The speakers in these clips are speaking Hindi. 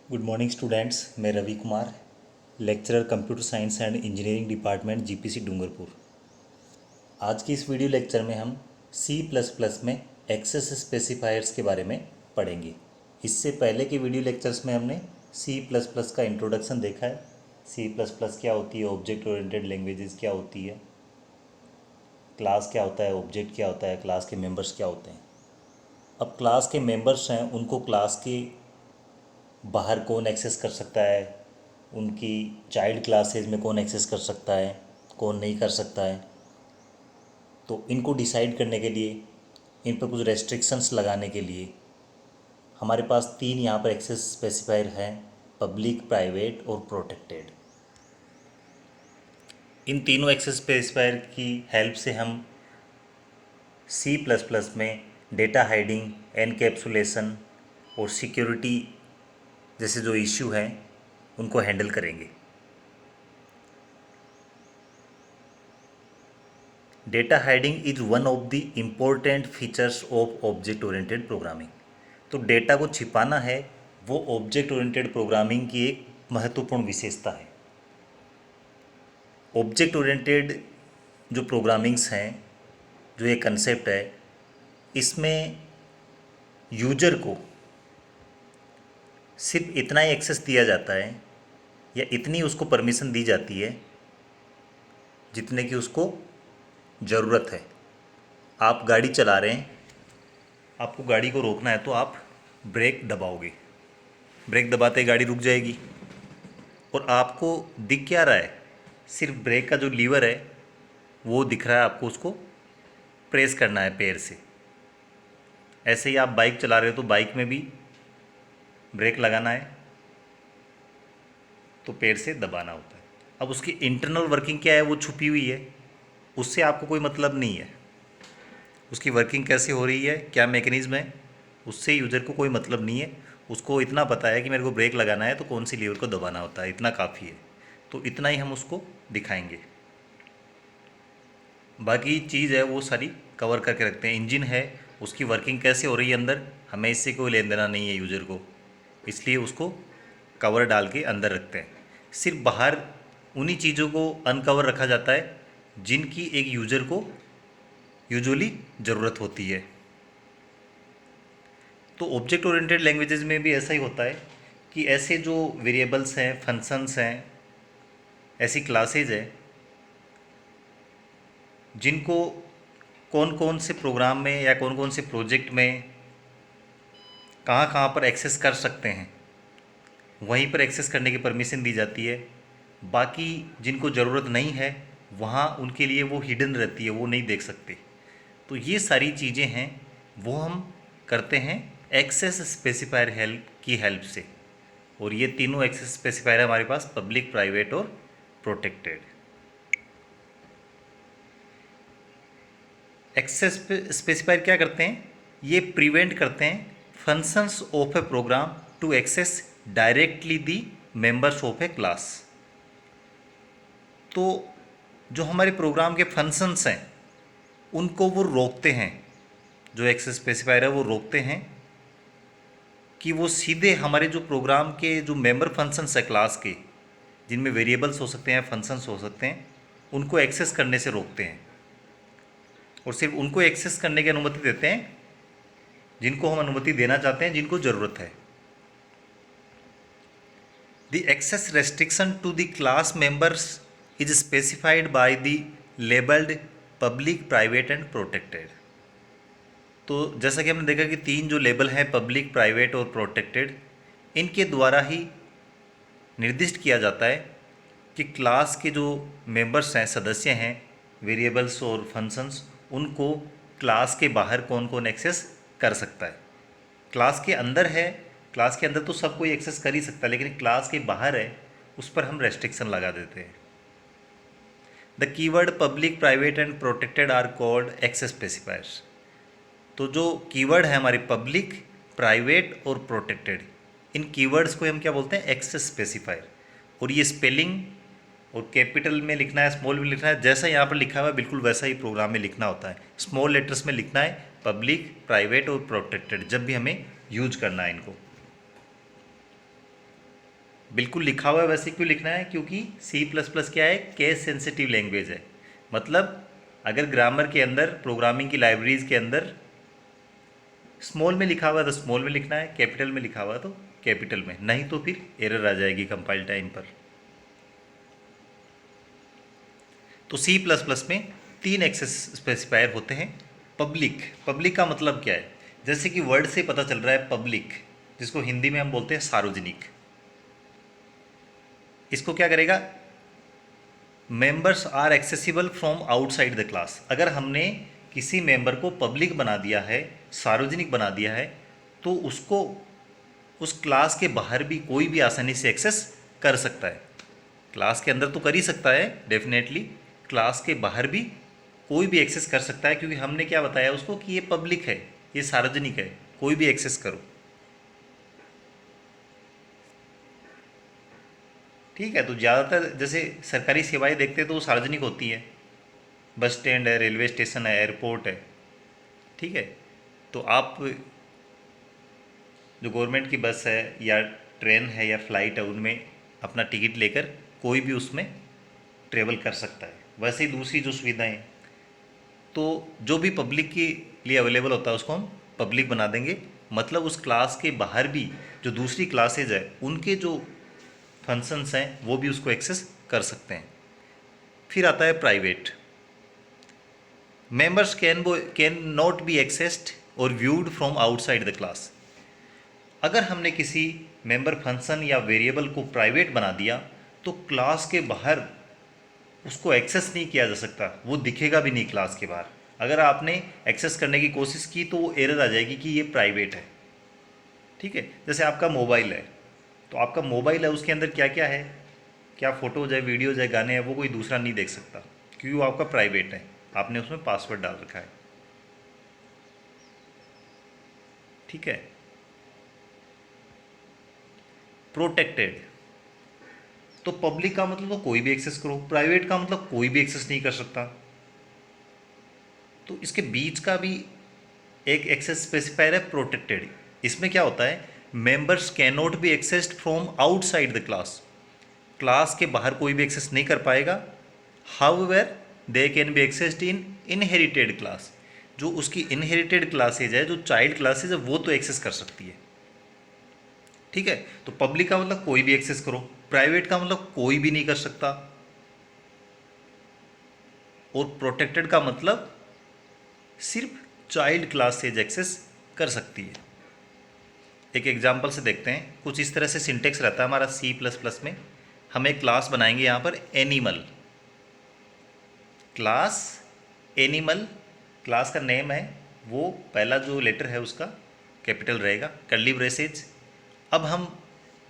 Good morning students. मैं Ravi Kumar, lecturer computer science and engineering department GPC Dungarpur. आज की इस वीडियो लेक्चर में हम सी प्लस प्लस में एक्सेस स्पेसिफायर्स के बारे में पढ़ेंगे। इससे पहले के वीडियो लेक्चर्स में हमने सी प्लस प्लस का इंट्रोडक्शन देखा है। सी प्लस प्लस क्या होती है, ऑब्जेक्ट ओरिएंटेड लैंग्वेजेस क्या होती है, क्लास क्या होता है, ऑब्जेक्ट क्या होता है, क्लास के मेंबर्स क्या होते हैं। अब क्लास के मेंबर्स हैं, उनको क्लास के बाहर कौन एक्सेस कर सकता है, उनकी चाइल्ड क्लासेज में कौन एक्सेस कर सकता है, कौन नहीं कर सकता है। तो इनको डिसाइड करने के लिए, इन पर कुछ रेस्ट्रिक्शंस लगाने के लिए हमारे पास तीन यहाँ पर एक्सेस स्पेसिफायर हैं: पब्लिक, प्राइवेट और प्रोटेक्टेड। इन तीनों एक्सेस स्पेसिफायर की हेल्प से हम सी प्लस प्लस में डेटा हाइडिंग, एनकैप्सुलेशन और सिक्योरिटी जैसे जो इश्यू हैं उनको हैंडल करेंगे। Data hiding is one of the important features of object oriented programming. तो डेटा को छिपाना है, वो ऑब्जेक्ट ओरिएंटेड प्रोग्रामिंग की एक महत्वपूर्ण विशेषता है। ऑब्जेक्ट ओरिएंटेड जो प्रोग्रामिंग्स हैं, जो ये कंसेप्ट है, इसमें यूजर को सिर्फ इतना ही एक्सेस दिया जाता है या इतनी उसको परमिशन दी जाती है जितने की उसको ज़रूरत है। आप गाड़ी चला रहे हैं, आपको गाड़ी को रोकना है तो आप ब्रेक दबाओगे, ब्रेक दबाते ही गाड़ी रुक जाएगी। और आपको दिख क्या रहा है, सिर्फ ब्रेक का जो लीवर है वो दिख रहा है आपको, उसको प्रेस करना है पैर से। ऐसे ही आप बाइक चला रहे हो तो बाइक में भी ब्रेक लगाना है तो पैर से दबाना होता है। अब उसकी इंटरनल वर्किंग क्या है वो छुपी हुई है, उससे आपको कोई मतलब नहीं है। उसकी वर्किंग कैसे हो रही है, क्या मैकेनिज्म है, उससे यूज़र को कोई मतलब नहीं है। उसको इतना पता है कि मेरे को ब्रेक लगाना है तो कौन सी लीवर को दबाना होता है, इतना काफ़ी है। तो इतना ही हम उसको दिखाएंगे, बाकी चीज़ है वो सारी कवर करके रखते हैं। इंजन है, उसकी वर्किंग कैसे हो रही है अंदर, हमें इससे कोई लेन देना नहीं है यूज़र को, इसलिए उसको कवर डाल के अंदर रखते हैं। सिर्फ बाहर उन्हीं चीज़ों को अनकवर रखा जाता है जिनकी एक यूज़र को यूजुअली ज़रूरत होती है। तो ऑब्जेक्ट ओरिएंटेड लैंग्वेजेस में भी ऐसा ही होता है कि ऐसे जो वेरिएबल्स हैं, फंक्शंस हैं, ऐसी क्लासेज है जिनको कौन कौन से प्रोग्राम में या कौन कौन से प्रोजेक्ट में कहाँ कहाँ पर एक्सेस कर सकते हैं, वहीं पर एक्सेस करने की परमिशन दी जाती है। बाकी जिनको ज़रूरत नहीं है वहाँ उनके लिए वो हिडन रहती है, वो नहीं देख सकते। तो ये सारी चीज़ें हैं वो हम करते हैं एक्सेस स्पेसिफायर हेल्प से। और ये तीनों एक्सेस स्पेसिफायर है हमारे पास: पब्लिक, प्राइवेट और प्रोटेक्टेड। एक्सेस स्पेसिफायर क्या करते हैं, ये प्रिवेंट करते हैं functions of a program to access directly the members of a class. तो जो हमारे प्रोग्राम के फंक्शंस हैं उनको वो रोकते हैं, जो एक्सेस स्पेसिफायर है वो रोकते हैं कि वो सीधे हमारे जो प्रोग्राम के जो मेंबर फंक्शंस है क्लास के, जिनमें वेरिएबल्स हो सकते हैं, फंक्शंस हो सकते हैं, उनको एक्सेस करने से रोकते हैं। और सिर्फ उनको एक्सेस करने की अनुमति देते हैं जिनको हम अनुमति देना चाहते हैं, जिनको ज़रूरत है। The access restriction to the class members is specified by the labelled public, private and protected. तो जैसा कि हमने देखा कि तीन जो लेबल हैं, पब्लिक, प्राइवेट और प्रोटेक्टेड, इनके द्वारा ही निर्दिष्ट किया जाता है कि क्लास के जो मेंबर्स हैं, सदस्य हैं, वेरिएबल्स और फंक्शंस, उनको क्लास के बाहर कौन कौन एक्सेस कर सकता है। क्लास के अंदर है, क्लास के अंदर तो सब कोई एक्सेस कर ही सकता है, लेकिन क्लास के बाहर है उस पर हम रेस्ट्रिक्शन लगा देते हैं। The keyword public, private and protected are called access specifiers. तो जो कीवर्ड है हमारे पब्लिक, प्राइवेट और प्रोटेक्टेड, इन कीवर्ड्स को हम क्या बोलते हैं, एक्सेस स्पेसिफायर। और ये स्पेलिंग और कैपिटल में लिखना है, स्मॉल में लिखना है, जैसा यहाँ पर लिखा हुआ है बिल्कुल वैसा ही प्रोग्राम में लिखना होता है। स्मॉल लेटर्स में लिखना है पब्लिक, प्राइवेट और प्रोटेक्टेड, जब भी हमें यूज करना है इनको। बिल्कुल लिखा हुआ है वैसे क्यों लिखना है, क्योंकि सी प्लस प्लस क्या है, केस सेंसिटिव लैंग्वेज है। मतलब अगर ग्रामर के अंदर, प्रोग्रामिंग की लाइब्रेरीज के अंदर स्मॉल में लिखा हुआ है तो स्मॉल में लिखना है, कैपिटल में लिखा हुआ है तो कैपिटल में, नहीं तो फिर एरर आ जाएगी कंपाइल टाइम पर। तो सी प्लस प्लस में 3 एक्सेस स्पेसिफायर होते हैं। पब्लिक, पब्लिक का मतलब क्या है, जैसे कि वर्ड से पता चल रहा है पब्लिक, जिसको हिंदी में हम बोलते हैं सार्वजनिक। इसको क्या करेगा, members are accessible from outside the class. अगर हमने किसी मेंबर को पब्लिक बना दिया है, सार्वजनिक बना दिया है, तो उसको उस क्लास के बाहर भी कोई भी आसानी से एक्सेस कर सकता है। क्लास के अंदर तो कर ही सकता है डेफिनेटली, क्लास के बाहर भी कोई भी एक्सेस कर सकता है, क्योंकि हमने क्या बताया उसको कि ये पब्लिक है, ये सार्वजनिक है, कोई भी एक्सेस करो। ठीक है, तो ज़्यादातर जैसे सरकारी सेवाएं देखते हैं तो वो सार्वजनिक होती है, बस स्टैंड है, रेलवे स्टेशन है, एयरपोर्ट है। ठीक है, तो आप जो गवर्नमेंट की बस है या ट्रेन है या फ्लाइट है, उनमें अपना टिकट लेकर कोई भी उसमें ट्रेवल कर सकता है। वैसे ही दूसरी जो सुविधाएं, तो जो भी पब्लिक के लिए अवेलेबल होता है उसको हम पब्लिक बना देंगे। मतलब उस क्लास के बाहर भी जो दूसरी क्लासेज है उनके जो फंक्शंस हैं वो भी उसको एक्सेस कर सकते हैं। फिर आता है private. Members can not be accessed और viewed from outside the class. अगर हमने किसी मेंबर फंक्शन या वेरिएबल को प्राइवेट बना दिया तो क्लास के बाहर उसको एक्सेस नहीं किया जा सकता, वो दिखेगा भी नहीं क्लास के बाहर। अगर आपने एक्सेस करने की कोशिश की तो वो एरर आ जाएगी कि ये प्राइवेट है। ठीक है, जैसे आपका मोबाइल है, तो आपका मोबाइल है, उसके अंदर क्या क्या है, क्या फ़ोटोज़ है, वीडियोज़ है, गाने हैं, वो कोई दूसरा नहीं देख सकता, क्योंकि वो आपका प्राइवेट है, आपने उसमें पासवर्ड डाल रखा है। ठीक है, प्रोटेक्टेड, तो पब्लिक का मतलब तो कोई भी एक्सेस करो, प्राइवेट का मतलब कोई भी एक्सेस नहीं कर सकता। तो इसके बीच का भी एक एक्सेस स्पेसिफायर है प्रोटेक्टेड। इसमें क्या होता है, members can not be accessed from outside the class. Class के बाहर कोई भी एक्सेस नहीं कर पाएगा। However they can be accessed in inherited class. जो उसकी इनहेरिटेड क्लासेज है, जो चाइल्ड क्लासेज है, वो तो एक्सेस कर सकती है। ठीक है, तो पब्लिक का मतलब कोई भी एक्सेस करो, प्राइवेट का मतलब कोई भी नहीं कर सकता, और प्रोटेक्टेड का मतलब सिर्फ चाइल्ड क्लासेज एक्सेस कर सकती है। एक एग्जांपल से देखते हैं, कुछ इस तरह से सिंटेक्स रहता है हमारा सी प्लस प्लस में। हम एक क्लास बनाएंगे यहाँ पर एनिमल, क्लास एनिमल, क्लास का नेम है, वो पहला जो लेटर है उसका कैपिटल रहेगा, कर्ली ब्रेसेज। अब हम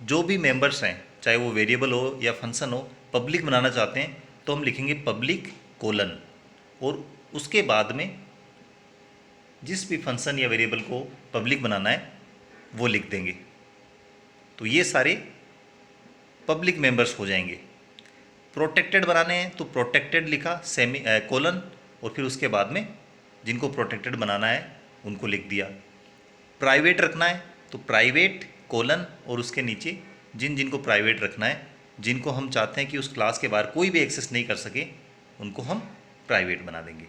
जो भी मेंबर्स हैं, चाहे वो वेरिएबल हो या फंक्शन हो, पब्लिक बनाना चाहते हैं तो हम लिखेंगे पब्लिक कोलन, और उसके बाद में जिस भी फंक्शन या वेरिएबल को पब्लिक बनाना है वो लिख देंगे। तो ये सारे पब्लिक मेंबर्स हो जाएंगे। प्रोटेक्टेड बनाने हैं तो प्रोटेक्टेड लिखा, सेमी कोलन, और फिर उसके बाद में जिनको प्रोटेक्टेड बनाना है उनको लिख दिया। प्राइवेट रखना है तो प्राइवेट कोलन, और उसके नीचे जिन जिनको प्राइवेट रखना है, जिनको हम चाहते हैं कि उस क्लास के बाहर कोई भी एक्सेस नहीं कर सके, उनको हम प्राइवेट बना देंगे।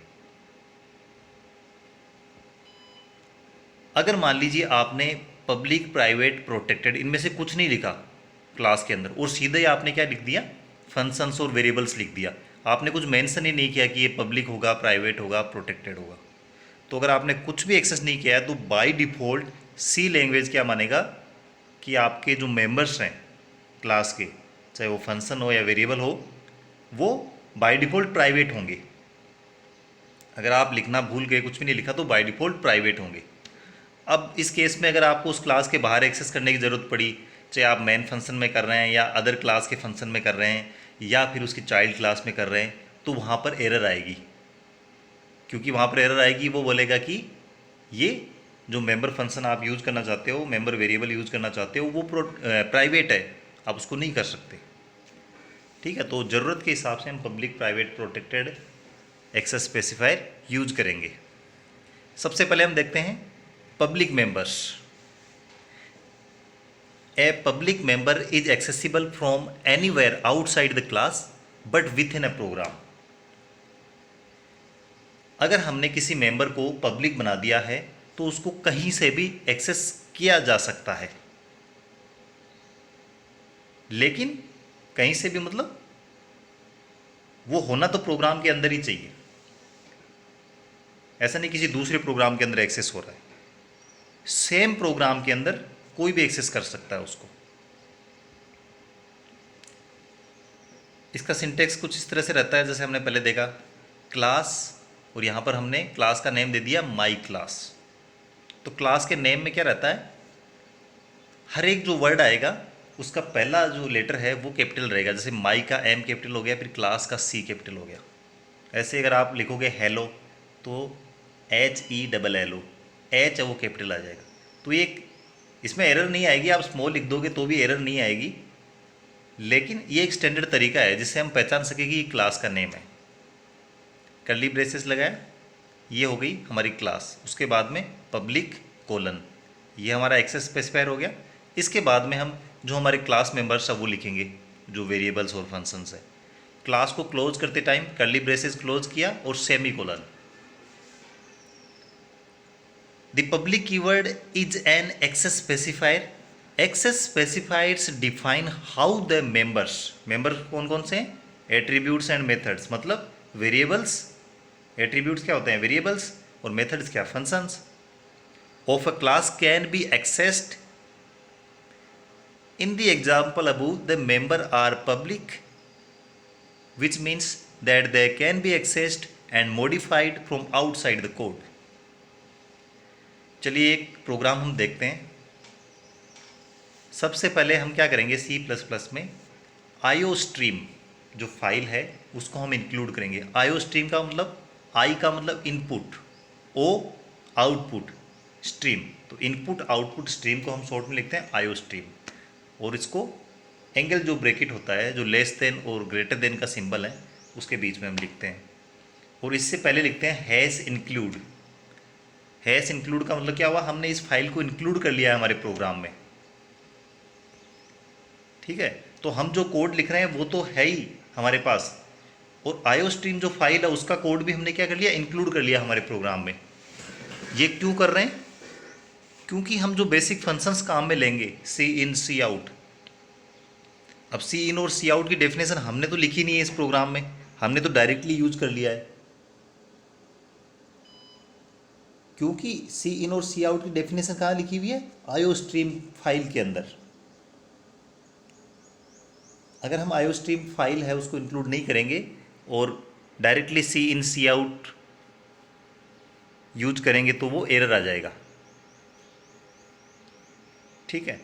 अगर मान लीजिए आपने पब्लिक, प्राइवेट, प्रोटेक्टेड इनमें से कुछ नहीं लिखा क्लास के अंदर, और सीधे ही आपने क्या लिख दिया, फंक्शंस और वेरिएबल्स लिख दिया, आपने कुछ मेंशन ही नहीं किया कि ये पब्लिक होगा, प्राइवेट होगा, प्रोटेक्टेड होगा, तो अगर आपने कुछ भी एक्सेस नहीं किया है तो बाय डिफ़ॉल्ट सी लैंग्वेज क्या मानेगा कि आपके जो मेंबर्स हैं क्लास के, चाहे वो फंक्शन हो या वेरिएबल हो, वो बाय डिफ़ॉल्ट प्राइवेट होंगे। अगर आप लिखना भूल गए, कुछ भी नहीं लिखा, तो बाय डिफ़ॉल्ट प्राइवेट होंगे। अब इस केस में अगर आपको उस क्लास के बाहर एक्सेस करने की ज़रूरत पड़ी, चाहे आप मेन फंक्शन में कर रहे हैं या अदर क्लास के फंक्शन में कर रहे हैं या फिर उसकी चाइल्ड क्लास में कर रहे हैं, तो वहाँ पर एरर आएगी। क्योंकि वहाँ पर एरर आएगी, वो बोलेगा कि ये जो मेंबर फंक्शन आप यूज़ करना चाहते हो, मेंबर वेरिएबल यूज़ करना चाहते हो, वो प्राइवेट है, आप उसको नहीं कर सकते। ठीक है, तो ज़रूरत के हिसाब से हम public, private, protected access specifier use करेंगे। सबसे पहले हम देखते हैं public members. A public member is accessible from anywhere outside the class but within a program. अगर हमने किसी मेंबर को पब्लिक बना दिया है तो उसको कहीं से भी एक्सेस किया जा सकता है, लेकिन कहीं से भी मतलब वो होना तो प्रोग्राम के अंदर ही चाहिए। ऐसा नहीं किसी दूसरे प्रोग्राम के अंदर एक्सेस हो रहा है, सेम प्रोग्राम के अंदर कोई भी एक्सेस कर सकता है उसको। इसका सिंटेक्स कुछ इस तरह से रहता है, जैसे हमने पहले देखा क्लास, और यहाँ पर हमने क्लास का नेम दे दिया माई क्लास। तो क्लास के नेम में क्या रहता है, हर एक जो वर्ड आएगा उसका पहला जो लेटर है वो कैपिटल रहेगा। जैसे माई का एम कैपिटल हो गया, फिर क्लास का सी कैपिटल हो गया। ऐसे अगर आप लिखोगे हेलो तो HELLO, एच है वो कैपिटल आ जाएगा। तो ये इसमें एरर नहीं आएगी, आप स्मॉल लिख दोगे तो भी एरर नहीं आएगी, लेकिन ये एक स्टैंडर्ड तरीका है जिससे हम पहचान सके कि ये क्लास का नेम है। कर्ली ब्रेसेस लगाया, ये हो गई हमारी क्लास। उसके बाद में पब्लिक कोलन, ये हमारा एक्सेस स्पेसिफायर हो गया। इसके बाद में हम जो हमारे क्लास मेंबर्स है वो लिखेंगे, जो वेरिएबल्स और फंक्शंस है। क्लास को क्लोज करते टाइम कर्ली ब्रेसेस क्लोज किया और semicolon. The public keyword is an access specifier. Access specifiers define how the members, member कौन कौन से हैं, एट्रीब्यूट्स एंड मेथड्स, मतलब वेरिएबल्स। एट्रीब्यूट्स क्या होते हैं, वेरिएबल्स, और मेथड्स क्या, functions of a class can be accessed. In the example above, the member are public, which means that they can be accessed and modified from outside the code. चलिए एक प्रोग्राम हम देखते हैं। सबसे पहले हम क्या करेंगे, C++ में IOStream जो फाइल है उसको हम इंक्लूड करेंगे। IOStream का मतलब, I का मतलब इनपुट, O आउटपुट, स्ट्रीम, तो इनपुट आउटपुट स्ट्रीम को हम शॉर्ट में लिखते हैं IOStream। और इसको एंगल जो ब्रैकेट होता है, जो लेस देन और ग्रेटर देन का सिंबल है, उसके बीच में हम लिखते हैं। और इससे पहले लिखते हैं हैज़ इंक्लूड। हैज़ इंक्लूड का मतलब क्या हुआ, हमने इस फाइल को इंक्लूड कर लिया है हमारे प्रोग्राम में, ठीक है। तो हम जो कोड लिख रहे हैं वो तो है ही हमारे पास, और IOStream जो फाइल है उसका कोड भी हमने क्या कर लिया, इंक्लूड कर लिया हमारे प्रोग्राम में। ये क्यों कर रहे हैं, क्योंकि हम जो बेसिक फंक्शंस काम में लेंगे, सी इन सी आउट। अब सी इन और सी आउट की डेफिनेशन हमने तो लिखी नहीं है इस प्रोग्राम में, हमने तो डायरेक्टली यूज कर लिया है। क्योंकि सी इन और सी आउट की डेफिनेशन कहाँ लिखी हुई है, IOStream फाइल के अंदर। अगर हम IOStream फाइल है उसको इंक्लूड नहीं करेंगे और डायरेक्टली सी इन सी आउट यूज करेंगे तो वो एरर आ जाएगा, ठीक है।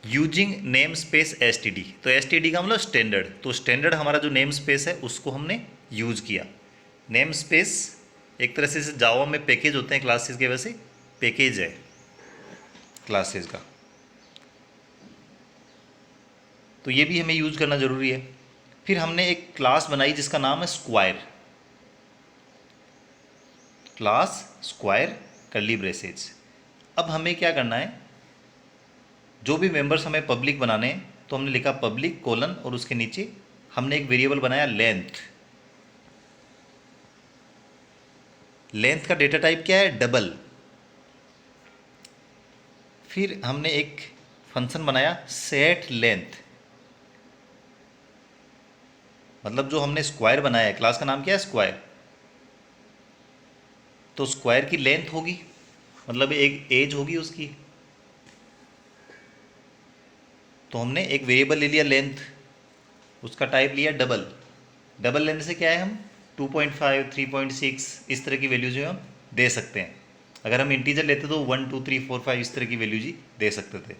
यूजिंग नेम स्पेस STD, तो STD का मतलब स्टैंडर्ड, तो स्टैंडर्ड हमारा जो नेम स्पेस है उसको हमने यूज किया। नेम स्पेस एक तरह से जावा में पैकेज होते हैं क्लासेस के, वैसे पैकेज है क्लासेस का, तो ये भी हमें यूज करना ज़रूरी है। फिर हमने एक क्लास बनाई जिसका नाम है square, class square curly braces. अब हमें क्या करना है, जो भी मेंबर्स हमें पब्लिक बनाने हैं तो हमने लिखा पब्लिक कोलन, और उसके नीचे हमने एक वेरिएबल बनाया लेंथ। लेंथ का डेटा टाइप क्या है, डबल। फिर हमने एक फंक्शन बनाया सेट लेंथ, मतलब जो हमने स्क्वायर बनाया है, क्लास का नाम क्या है स्क्वायर, तो स्क्वायर की लेंथ होगी, मतलब एक एज होगी उसकी। तो हमने एक वेरिएबल ले लिया लेंथ, उसका टाइप लिया डबल। डबल लेंथ से क्या है, हम 2.5, 3.6 इस तरह की वैल्यूज हम दे सकते हैं। अगर हम इंटीजर लेते तो 1, 2, 3, 4, 5 इस तरह की वैल्यूज ही दे सकते थे।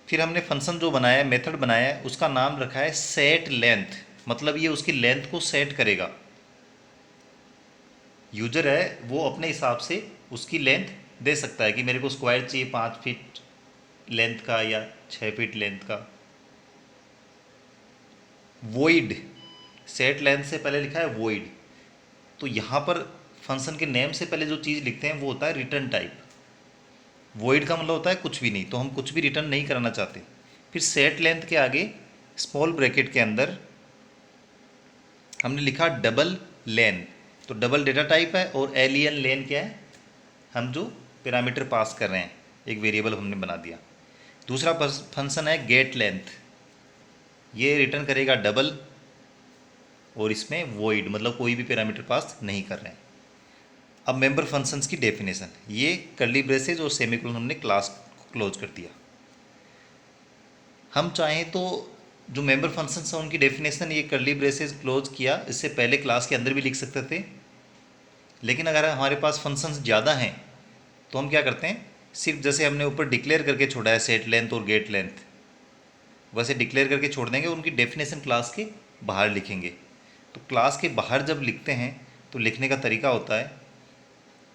फिर हमने फंक्शन जो बनाया है, मेथड बनाया है, उसका नाम रखा है सेट लेंथ, मतलब ये उसकी लेंथ को सेट करेगा। यूजर है वो अपने हिसाब से उसकी लेंथ दे सकता है कि मेरे को स्क्वायर चाहिए 5 फीट लेंथ का या 6 फीट लेंथ का। वॉइड, सेट लेंथ से पहले लिखा है वॉइड, तो यहाँ पर फंक्शन के नेम से पहले जो चीज़ लिखते हैं वो होता है रिटर्न टाइप। वॉइड का मतलब होता है कुछ भी नहीं, तो हम कुछ भी रिटर्न नहीं करना चाहते। फिर सेट लेंथ के आगे स्मॉल ब्रैकेट के अंदर हमने लिखा डबल लेन, तो डबल डेटा टाइप है और एलियन लेन क्या है, हम जो पैरामीटर पास कर रहे हैं एक वेरिएबल हमने बना दिया। दूसरा फंक्शन है गेट लेंथ, ये रिटर्न करेगा डबल और इसमें वॉइड मतलब कोई भी पैरामीटर पास नहीं कर रहे हैं। अब मेंबर फंक्शंस की डेफिनेशन, ये कर्ली ब्रेसेज और सेमीकोलन हमने क्लास को क्लोज कर दिया। हम चाहें तो जो मेंबर फंक्शंस हैं उनकी डेफिनेशन ये कर्ली ब्रेसेज क्लोज किया, इससे पहले क्लास के अंदर भी लिख सकते थे। लेकिन अगर हमारे पास फंक्शंस ज़्यादा हैं तो हम क्या करते हैं, सिर्फ जैसे हमने ऊपर डिक्लेयर करके छोड़ा है सेट लेंथ और गेट लेंथ, वैसे डिक्लेयर करके छोड़ देंगे, उनकी डेफिनेशन क्लास के बाहर लिखेंगे। तो क्लास के बाहर जब लिखते हैं तो लिखने का तरीका होता है,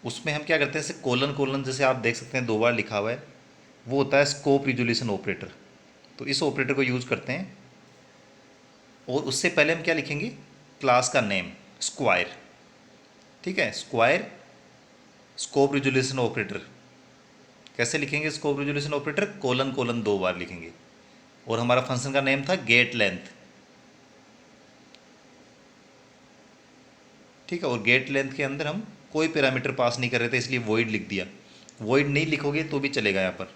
उसमें हम क्या करते हैं, जैसे कोलन कोलन जैसे आप देख सकते हैं 2 बार लिखा हुआ है, वो होता है स्कोप रिजोल्यूशन ऑपरेटर। तो इस ऑपरेटर को यूज़ करते हैं और उससे पहले हम क्या लिखेंगे, क्लास का नेम स्क्वायर, ठीक है, स्क्वायर स्कोप रिजोल्यूशन ऑपरेटर। कैसे लिखेंगे scope resolution operator, colon colon 2 बार लिखेंगे। और हमारा फंक्शन का नेम था गेट लेंथ, ठीक है, और गेट लेंथ के अंदर हम कोई पैरामीटर पास नहीं कर रहे थे इसलिए वॉइड लिख दिया। वॉइड नहीं लिखोगे तो भी चलेगा यहाँ पर।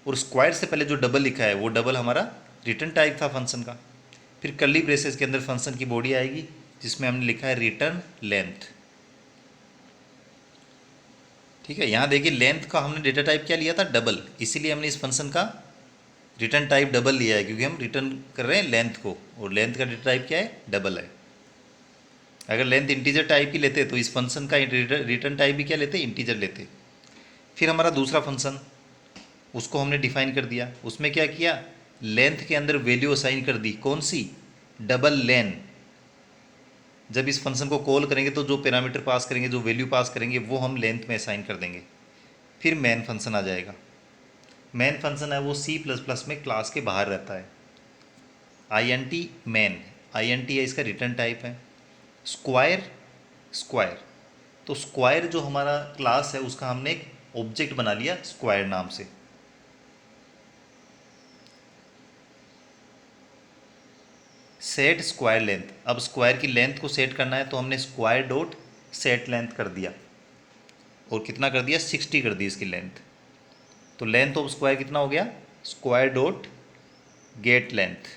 और स्क्वायर से पहले जो डबल लिखा है वो डबल हमारा रिटर्न टाइप था फंक्शन का। फिर कर्ली ब्रेसेस के अंदर फंक्शन की बॉडी आएगी जिसमें हमने लिखा है रिटर्न लेंथ, ठीक है। यहाँ देखिए लेंथ का हमने डेटा टाइप क्या लिया था, डबल, इसीलिए हमने इस फंक्शन का रिटर्न टाइप डबल लिया है क्योंकि हम रिटर्न कर रहे हैं लेंथ को और लेंथ का डेटा टाइप क्या है, डबल है। अगर लेंथ इंटीजर टाइप की लेते तो इस फंक्शन का रिटर्न टाइप भी क्या लेते, इंटीजर लेते। फिर हमारा दूसरा फंक्शन, उसको हमने डिफाइन कर दिया, उसमें क्या किया, लेंथ के अंदर वैल्यू असाइन कर दी, कौन सी, डबल लेन। जब इस फंक्शन को कॉल करेंगे तो जो पैरामीटर पास करेंगे, जो वैल्यू पास करेंगे वो हम लेंथ में असाइन कर देंगे। फिर मेन फंक्शन आ जाएगा, मेन फंक्शन है वो C++ में क्लास के बाहर रहता है, INT मेन, INT है इसका रिटर्न टाइप है। स्क्वायर स्क्वायर, तो स्क्वायर जो हमारा क्लास है उसका हमने एक ऑब्जेक्ट बना लिया स्क्वायर नाम से। सेट स्क्वायर लेंथ, अब स्क्वायर की लेंथ को सेट करना है तो हमने स्क्वायर डॉट सेट लेंथ कर दिया और कितना कर दिया, 60 कर दी इसकी लेंथ। तो लेंथ ऑफ स्क्वायर कितना हो गया, स्क्वायर डॉट गेट लेंथ,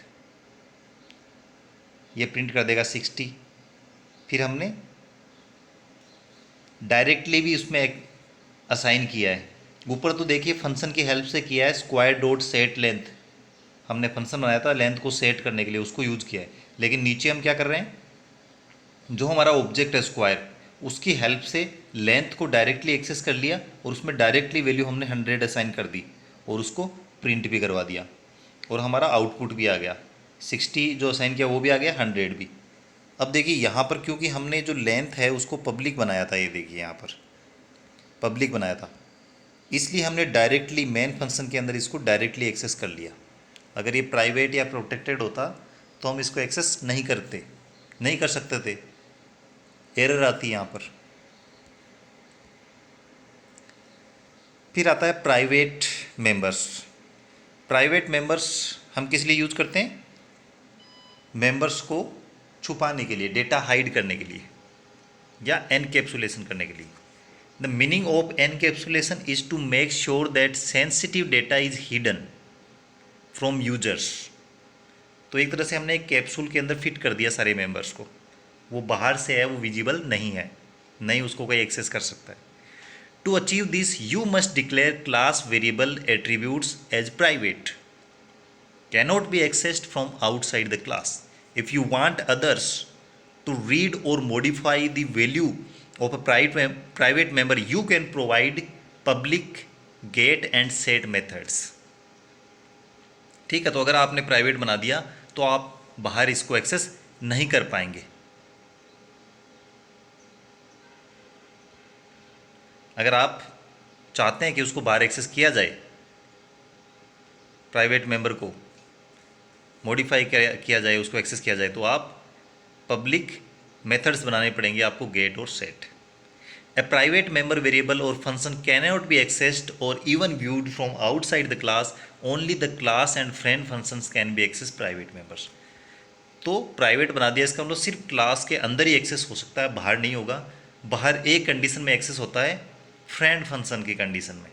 ये प्रिंट कर देगा 60। फिर हमने डायरेक्टली भी उसमें एक असाइन किया है, ऊपर तो देखिए फंक्शन की हेल्प से किया है, स्क्वायर डॉट सेट लेंथ, हमने फंक्शन बनाया था लेंथ को सेट करने के लिए, उसको यूज़ किया है। लेकिन नीचे हम क्या कर रहे हैं, जो हमारा ऑब्जेक्ट है स्क्वायर, उसकी हेल्प से लेंथ को डायरेक्टली एक्सेस कर लिया और उसमें डायरेक्टली वैल्यू हमने 100 असाइन कर दी और उसको प्रिंट भी करवा दिया और हमारा आउटपुट भी आ गया, 60 जो असाइन किया वो भी आ गया, 100 भी। अब देखिए यहाँ पर क्योंकि हमने जो लेंथ है उसको पब्लिक बनाया था, ये देखिए यहाँ पर पब्लिक बनाया था, इसलिए हमने डायरेक्टली मेन फंक्शन के अंदर इसको डायरेक्टली एक्सेस कर लिया। अगर ये प्राइवेट या प्रोटेक्टेड होता तो हम इसको एक्सेस नहीं कर सकते थे, एरर आती है यहाँ पर। फिर आता है प्राइवेट मेंबर्स। प्राइवेट मेंबर्स हम किस लिए यूज़ करते हैं, मेंबर्स को छुपाने के लिए, डेटा हाइड करने के लिए या एनकैप्सुलेशन करने के लिए। The meaning of encapsulation is to make sure that sensitive data is hidden from users. तो एक तरह से हमने एक कैप्सूल के अंदर फिट कर दिया सारे मेंबर्स को, वो बाहर से है, वो विजिबल नहीं है, नहीं उसको कोई एक्सेस कर सकता है। To achieve this you must declare class variable attributes as private, cannot be accessed from outside the class. If you want others to read or modify the value of a private member, you can provide public get and set methods. ठीक है, तो अगर आपने प्राइवेट बना दिया तो आप बाहर इसको एक्सेस नहीं कर पाएंगे। अगर आप चाहते हैं कि उसको बाहर एक्सेस किया जाए, प्राइवेट मेंबर को मॉडिफाई किया जाए, उसको एक्सेस किया जाए, तो आप पब्लिक मेथड्स बनाने पड़ेंगे आपको, गेट और set. A private member variable or function cannot be accessed or even viewed from outside the class. Only the class and friend functions can be accessed private members. तो प्राइवेट बना दिया, इसका मतलब सिर्फ क्लास के अंदर ही एक्सेस हो सकता है, बाहर नहीं होगा। बाहर एक कंडीशन में एक्सेस होता है, फ्रेंड फंक्शन की कंडीशन में।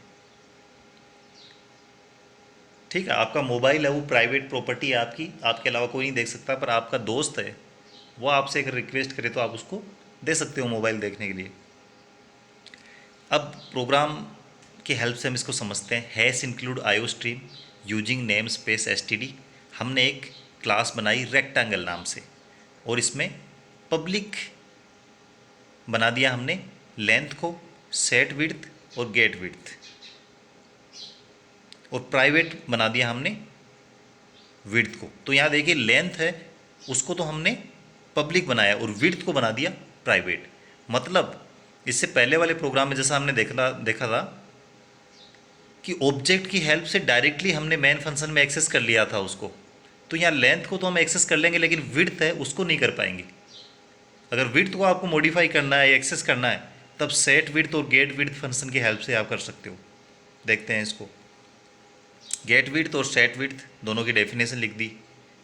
ठीक है, आपका मोबाइल है वो प्राइवेट प्रॉपर्टी है आपकी, आपके अलावा कोई नहीं देख सकता, पर आपका दोस्त है वो आपसे अगर रिक्वेस्ट करे तो आप उसको दे सकते हो मोबाइल देखने के लिए। अब प्रोग्राम की हेल्प से हम इसको समझते हैं। Hash include IO stream using name space STD. हमने एक क्लास बनाई रेक्टेंगल नाम से और इसमें पब्लिक बना दिया हमने लेंथ को, सेट विड्थ और गेट विड्थ, और प्राइवेट बना दिया हमने विड्थ को। तो यहाँ देखिए लेंथ है उसको तो हमने पब्लिक बनाया और विड्थ को बना दिया प्राइवेट। मतलब इससे पहले वाले प्रोग्राम में जैसा हमने देखा था कि ऑब्जेक्ट की हेल्प से डायरेक्टली हमने मेन फंक्शन में एक्सेस कर लिया था उसको, तो यहाँ लेंथ को तो हम एक्सेस कर लेंगे लेकिन विड्थ है उसको नहीं कर पाएंगे। अगर विड्थ को आपको मॉडिफाई करना है, एक्सेस करना है, तब सेट विड्थ और गेट विड्थ फंक्शन की हेल्प से आप कर सकते हो। देखते हैं इसको। गेट विड्थ और सेट विड्थ दोनों की डेफिनेशन लिख दी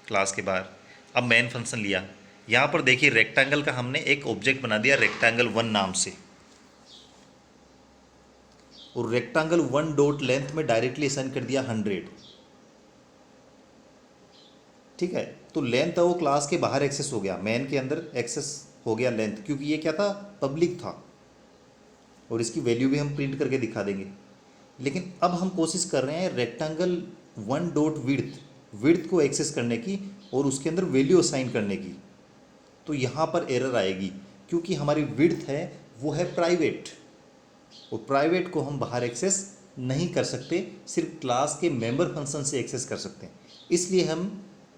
क्लास के बाहर। अब मेन फंक्शन लिया। यहाँ पर देखिए रेक्टेंगल का हमने एक ऑब्जेक्ट बना दिया रेक्टेंगल 1 नाम से, और रेक्टेंगल 1 डॉट लेंथ में डायरेक्टली असाइन कर दिया 100। ठीक है, तो लेंथ है वो क्लास के बाहर एक्सेस हो गया, मेन के अंदर एक्सेस हो गया लेंथ, क्योंकि ये क्या था, पब्लिक था, और इसकी वैल्यू भी हम प्रिंट करके दिखा देंगे। लेकिन अब हम कोशिश कर रहे हैं रेक्टेंगल 1 डॉट विड्थ, विड्थ को एक्सेस करने की और उसके अंदर वैल्यू असाइन करने की। तो यहाँ पर एरर आएगी क्योंकि हमारी विड्थ है वो है प्राइवेट, और प्राइवेट को हम बाहर एक्सेस नहीं कर सकते, सिर्फ क्लास के मेंबर फंक्शन से एक्सेस कर सकते हैं। इसलिए हम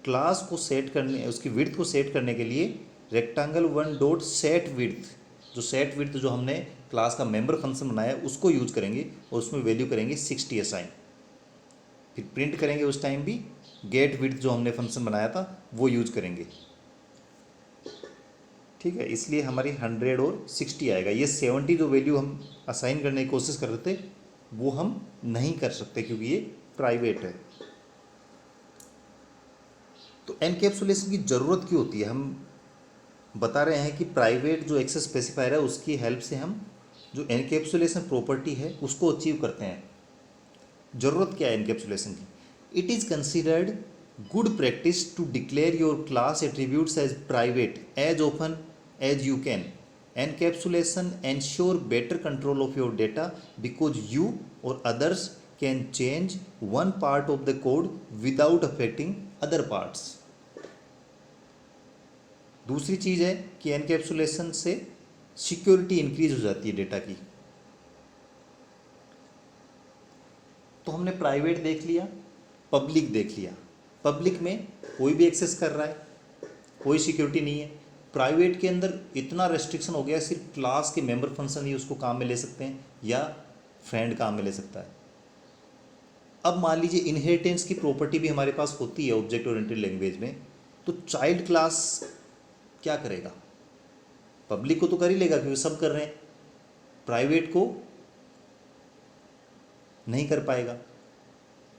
क्लास को सेट करने, उसकी विड्थ को सेट करने के लिए रेक्टेंगल 1 डॉट सेट विड्थ, जो सेट विड्थ जो हमने क्लास का मेंबर फंक्शन बनाया है उसको यूज करेंगे और उसमें वैल्यू करेंगे 60 असाइन। फिर प्रिंट करेंगे उस टाइम भी गेट विड्थ जो हमने फंक्शन बनाया था वो यूज करेंगे। ठीक है, इसलिए हमारी 100 और 60 आएगा। ये 70 जो वैल्यू हम असाइन करने की कोशिश कर रहे थे वो हम नहीं कर सकते क्योंकि ये प्राइवेट है। तो एनकैप्सुलेशन की ज़रूरत क्यों होती है? हम बता रहे हैं कि प्राइवेट जो एक्सेस स्पेसिफायर है उसकी हेल्प से हम जो एनकैप्सुलेशन प्रॉपर्टी है उसको अचीव करते हैं। ज़रूरत क्या है एनकैप्सुलेशन की? It is considered good practice to declare your class attributes as private as open as you can. Encapsulation ensure better control of your data because you और others can change one part of the code without affecting other parts. दूसरी चीज़ है कि एनकैप्सुलेशन से सिक्योरिटी इंक्रीज हो जाती है डेटा की। तो हमने प्राइवेट देख लिया, पब्लिक देख लिया। पब्लिक में कोई भी एक्सेस कर रहा है, कोई सिक्योरिटी नहीं है। प्राइवेट के अंदर इतना रेस्ट्रिक्शन हो गया, सिर्फ क्लास के मेंबर फंक्शन ही उसको काम में ले सकते हैं या फ्रेंड काम में ले सकता है। अब मान लीजिए इनहेरिटेंस की प्रॉपर्टी भी हमारे पास होती है ऑब्जेक्ट ओरिएंटेड लैंग्वेज में, तो चाइल्ड क्लास क्या करेगा? पब्लिक को तो कर ही लेगा क्योंकि सब कर रहे हैं, प्राइवेट को नहीं कर पाएगा।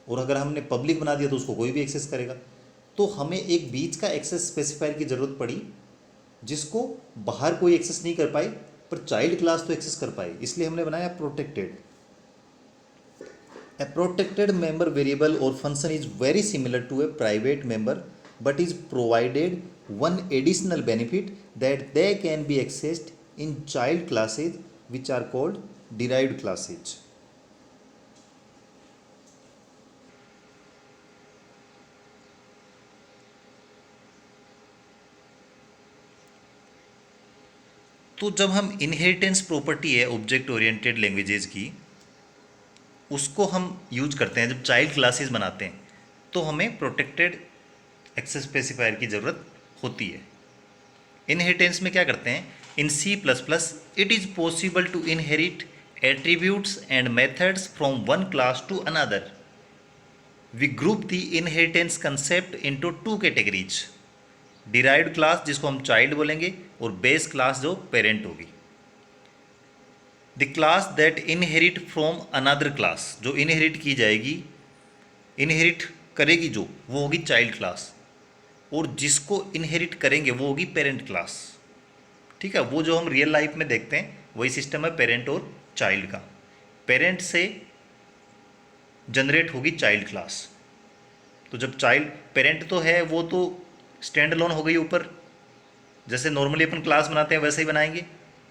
और अगर हमने पब्लिक बना दिया तो उसको कोई भी एक्सेस करेगा। तो हमें एक बीच का एक्सेस स्पेसिफायर की ज़रूरत पड़ी जिसको बाहर कोई एक्सेस नहीं कर पाए पर चाइल्ड क्लास तो एक्सेस कर पाए, इसलिए हमने बनाया protected. A protected member variable or function is very similar to a private member but is provided one additional benefit that they can be accessed in child classes which are called derived classes. तो जब हम इनहेरिटेंस प्रॉपर्टी है ऑब्जेक्ट ओरिएंटेड लैंग्वेजेस की उसको हम यूज करते हैं जब चाइल्ड क्लासेस बनाते हैं, तो हमें प्रोटेक्टेड एक्सेस स्पेसिफायर की ज़रूरत होती है। इनहेरिटेंस में क्या करते हैं? In C++ it is possible to inherit attributes and methods from one class to another. We group the inheritance concept into 2 categories, derived class जिसको हम चाइल्ड बोलेंगे और बेस क्लास जो पेरेंट होगी। The class that inherit from another class, जो इनहेरिट की जाएगी, इनहेरिट करेगी जो, वो होगी चाइल्ड क्लास, और जिसको इनहेरिट करेंगे वो होगी पेरेंट क्लास। ठीक है, वो जो हम रियल लाइफ में देखते हैं वही सिस्टम है पेरेंट और चाइल्ड का। पेरेंट से जनरेट होगी चाइल्ड क्लास। तो जब चाइल्ड, पेरेंट तो है वो तो स्टैंड अलोन हो गई ऊपर, जैसे नॉर्मली अपन क्लास बनाते हैं वैसे ही बनाएंगे।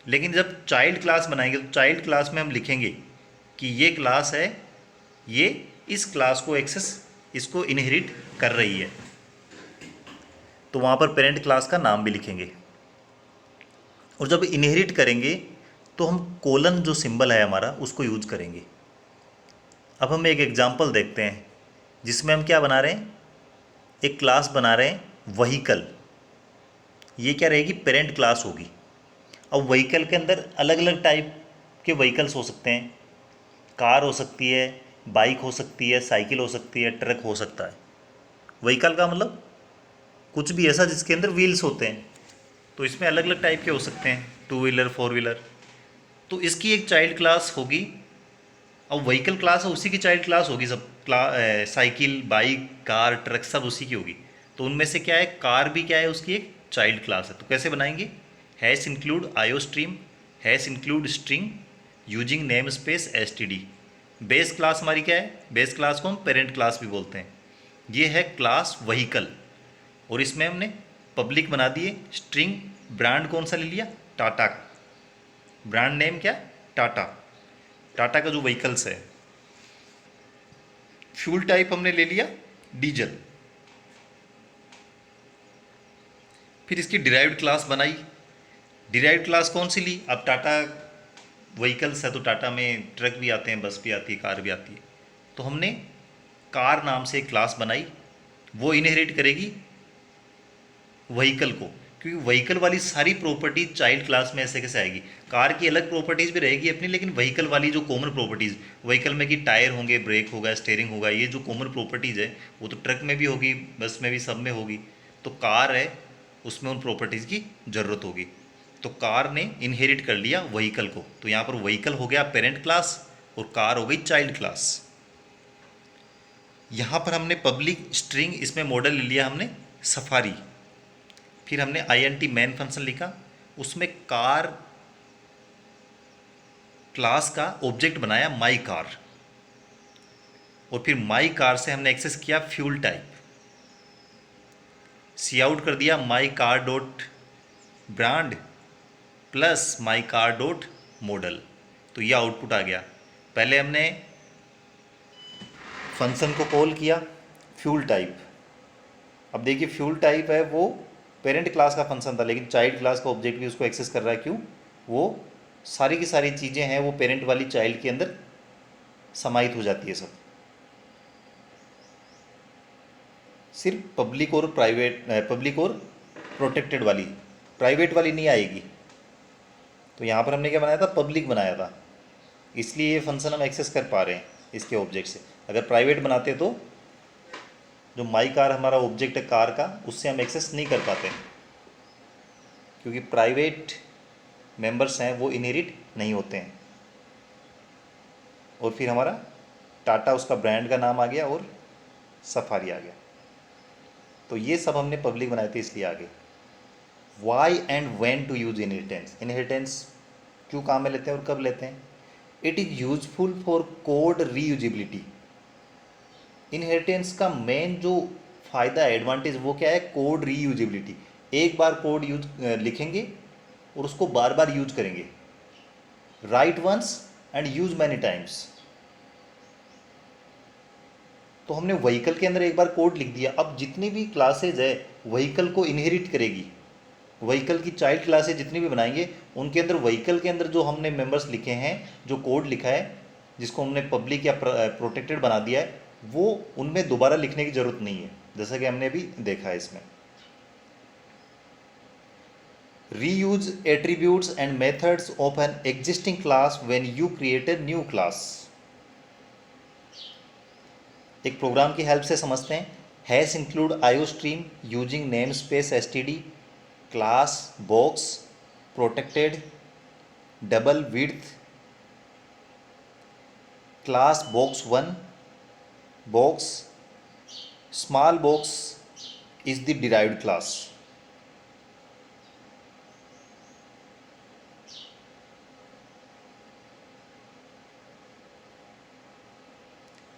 लेकिन जब चाइल्ड क्लास बनाएंगे तो चाइल्ड क्लास में हम लिखेंगे कि ये क्लास है, ये इस क्लास को एक्सेस, इसको इनहेरिट कर रही है, तो वहाँ पर पेरेंट क्लास का नाम भी लिखेंगे। और जब इनहेरिट करेंगे तो हम कोलन जो सिंबल है हमारा उसको यूज करेंगे। अब हम एक एग्जांपल देखते हैं जिसमें हम क्या बना रहे हैं, एक क्लास बना रहे हैं व्हीकल। ये क्या रहेगी, पेरेंट क्लास होगी। अब व्हीकल के अंदर अलग अलग टाइप के व्हीकल्स हो सकते हैं, कार हो सकती है, बाइक हो सकती है, साइकिल हो सकती है, ट्रक हो सकता है। व्हीकल का मतलब कुछ भी ऐसा जिसके अंदर व्हील्स होते हैं, तो इसमें अलग अलग टाइप के हो सकते हैं, टू व्हीलर, फोर व्हीलर। तो इसकी एक चाइल्ड क्लास होगी। अब व्हीकल क्लास है, उसी की चाइल्ड क्लास होगी सब, साइकिल, बाइक, कार, ट्रक सब उसी की होगी। तो उनमें से क्या है, कार भी क्या है, उसकी एक चाइल्ड क्लास है। तो कैसे बनाएंगे, हैश इंक्लूड आयो stream, hash include string using name space S T D. Base class हमारी क्या है, बेस क्लास को हम पेरेंट क्लास भी बोलते हैं। ये है क्लास व्हीकल, और इसमें हमने पब्लिक बना दिए स्ट्रिंग। ब्रांड कौन सा ले लिया, टाटा का, ब्रांड नेम क्या, टाटा, टाटा का जो व्हीकल्स है। फ्यूल टाइप हमने ले लिया डीजल। फिर इसकी डिराइव्ड क्लास बनाई। डिराइव्ड क्लास कौन सी ली, अब टाटा व्हीकल्स है तो टाटा में ट्रक भी आते हैं, बस भी आती है, कार भी आती है। तो हमने कार नाम से एक क्लास बनाई, वो इनहेरिट करेगी व्हीकल को, क्योंकि व्हीकल वाली सारी प्रॉपर्टीज चाइल्ड क्लास में ऐसे कैसे आएगी। कार की अलग प्रॉपर्टीज़ भी रहेगी अपनी, लेकिन व्हीकल वाली जो कॉमन प्रॉपर्टीज़, व्हीकल में कि टायर होंगे, ब्रेक होगा, स्टीयरिंग होगा, ये जो कॉमन प्रॉपर्टीज़ है वो तो ट्रक में भी होगी, बस में भी, सब में होगी। तो कार है, उसमें उन प्रॉपर्टीज़ की ज़रूरत होगी। तो कार ने इनहेरिट कर लिया व्हीकल को, तो यहाँ पर व्हीकल हो गया पेरेंट क्लास और कार हो गई चाइल्ड क्लास। यहाँ पर हमने पब्लिक स्ट्रिंग, इसमें मॉडल ले लिया हमने सफारी। फिर हमने INT मैन फंक्शन लिखा, उसमें कार क्लास का ऑब्जेक्ट बनाया माई कार, और फिर माई कार से हमने एक्सेस किया फ्यूल टाइप, सी आउट कर दिया my car dot brand plus my car dot model. तो यह आउटपुट आ गया। पहले हमने फंक्शन को कॉल किया फ्यूल टाइप। अब देखिए फ्यूल टाइप है वो पेरेंट क्लास का फंक्शन था, लेकिन चाइल्ड क्लास का ऑब्जेक्ट भी उसको एक्सेस कर रहा है। क्यों, वो सारी की सारी चीज़ें हैं वो पेरेंट वाली चाइल्ड के अंदर समाहित हो जाती है सब। सिर्फ पब्लिक और प्राइवेट, पब्लिक और प्रोटेक्टेड वाली, प्राइवेट वाली नहीं आएगी। तो यहाँ पर हमने क्या बनाया था, पब्लिक बनाया था, इसलिए ये फंक्शन हम एक्सेस कर पा रहे हैं इसके ऑब्जेक्ट से। अगर प्राइवेट बनाते तो जो माई कार हमारा ऑब्जेक्ट है कार का, उससे हम एक्सेस नहीं कर पाते, क्योंकि प्राइवेट मेंबर्स हैं वो इनहेरिट नहीं होते हैं। और फिर हमारा टाटा उसका ब्रांड का नाम आ गया और सफारी आ गया। तो ये सब हमने पब्लिक बनाए थे, इसलिए आगे। Why and when to use inheritance, inheritance क्यों काम में लेते हैं और कब लेते हैं। It is useful for code reusability. Inheritance का मेन जो फ़ायदा है, एडवांटेज, वो क्या है, कोड रीयूजिबिलिटी। एक बार कोड यूज लिखेंगे और उसको बार बार यूज करेंगे, write once and use many times. तो हमने व्हीकल के अंदर एक बार कोड लिख दिया, अब जितनी भी क्लासेज है व्हीकल को इनहेरिट करेगी। व्हीकल की चाइल्ड क्लासेज जितनी भी बनाएंगे उनके अंदर व्हीकल के अंदर जो हमने मेंबर्स लिखे हैं, जो कोड लिखा है, जिसको हमने पब्लिक या प्रोटेक्टेड बना दिया है, वो उनमें दोबारा लिखने की ज़रूरत नहीं है, जैसा कि हमने अभी देखा है इसमें। Reuse attributes and methods of an existing class when you create a new class. एक प्रोग्राम की हेल्प से समझते हैं। हैश इंक्लूड आयो stream using name space STD, class box protected double width class box one box small box is the derived class.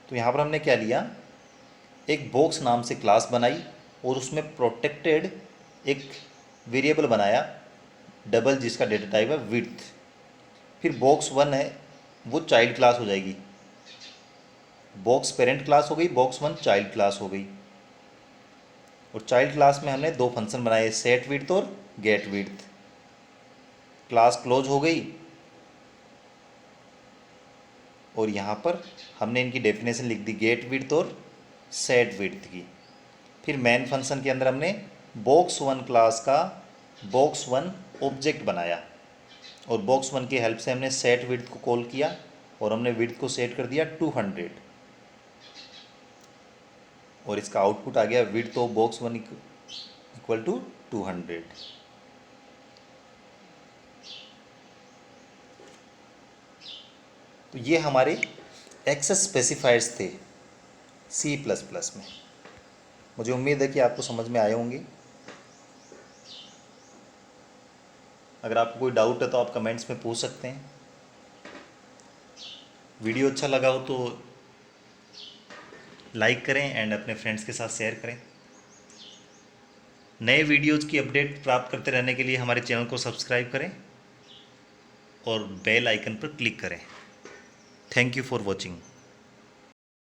तो यहाँ पर हमने क्या लिया, एक बॉक्स नाम से क्लास बनाई और उसमें प्रोटेक्टेड एक वेरिएबल बनाया डबल, जिसका डेटा टाइप है विड्थ। फिर बॉक्स वन है वो चाइल्ड क्लास हो जाएगी, बॉक्स पेरेंट क्लास हो गई, बॉक्स वन चाइल्ड क्लास हो गई। और चाइल्ड क्लास में हमने दो फंक्शन बनाए, सेट विड्थ और गेट विड्थ। क्लास क्लोज हो गई और यहाँ पर हमने इनकी डेफिनेशन लिख दी, गेट विड्थ और सेट विड्थ की। फिर मेन फंक्शन के अंदर हमने बॉक्स वन क्लास का बॉक्स वन ऑब्जेक्ट बनाया और बॉक्स वन की हेल्प से हमने सेट विड्थ को कॉल किया और हमने विड्थ को सेट कर दिया 200 और इसका आउटपुट आ गया width of box one equal to 200। तो ये हमारे एक्सेस स्पेसिफायर्स थे C++ में। मुझे उम्मीद है कि आपको समझ में आए होंगे। अगर आपको कोई डाउट है तो आप कमेंट्स में पूछ सकते हैं। वीडियो अच्छा लगा हो तो लाइक करें एंड अपने फ्रेंड्स के साथ शेयर करें। नए वीडियोज़ की अपडेट प्राप्त करते रहने के लिए हमारे चैनल को सब्सक्राइब करें और बेल आइकन पर क्लिक करें। Thank you for watching.